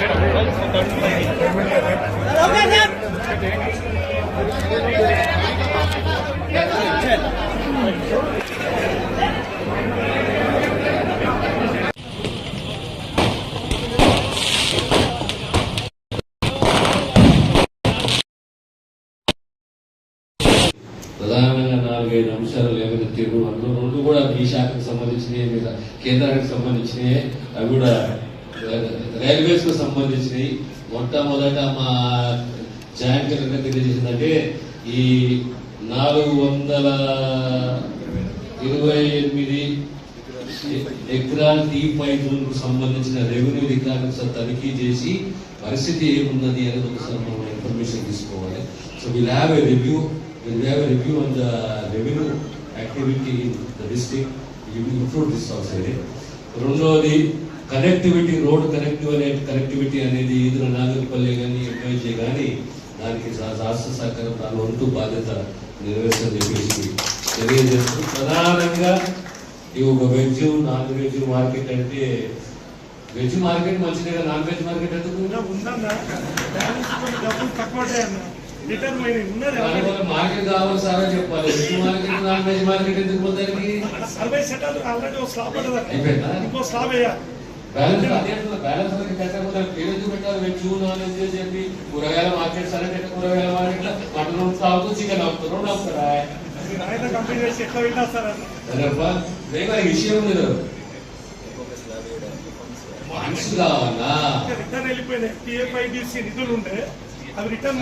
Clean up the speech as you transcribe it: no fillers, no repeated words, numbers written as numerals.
ప్రధానంగా 4-5 అంశాలు లేవనెత్తారు. అందులో 2 కూడా మీ శాఖకు సంబంధించినవి, మీద కేంద్రానికి సంబంధించినవి, అవి కూడా రైల్వేస్ కు సంబంధించినవి. మొట్టమొదట మా జాయింట్ కలెక్టర్ తెలియజేసిందంటే ఈ 428 ఎకరాల టీ పైపులకు సంబంధించిన రెవెన్యూ రికార్డ్స్ తనిఖీ చేసి పరిస్థితి ఏమున్నది అనేది ఒకసారి మనం ఇన్ఫర్మేషన్ తీసుకోవాలి. So will have a review on the revenue activity in the district. You will include this also. రెండోది కనెక్టివిటీ, రోడ్ కనెక్టివిటీ అనేది ఈదుల నాగరిపల్లి కానీ ఎంఐజే కానీ దానికి రాష్ట్ర సహకారం దాని వంతు బాధ్యత నెరవేర్చని చెప్పేసి తెలియజేస్తూ, ప్రధానంగా ఈ ఒక వెజ్ నాన్ వెజ్ మార్కెట్ అంటే వెజ్ మార్కెట్ మంచిదే, నాన్ వెజ్ మార్కెట్ ఎందుకు మార్కెట్ కావాలి సార్ అని చెప్పాలి. Veg market non veg market ఎందుకు పోతాయి? బ్యాలెన్స్ పెట్టకపోతే పేరు ఎందుకు పెట్టాలి? వెజ్ నాన్ వెజ్ అని చెప్పి కూరగాయల మార్కెట్ సరే పెట్ట, కూరగాయల మార్కెట్ మటన్ అవుతూ చికెన్ అవుతారు, 2 అవుతారా? విషయం లేదు, మనసు కావాలా? రిటర్న్ వెళ్ళిపోయినాయి. టిఎఫ్ఐడిసి నిధులు ఉండే అవి రిటర్న్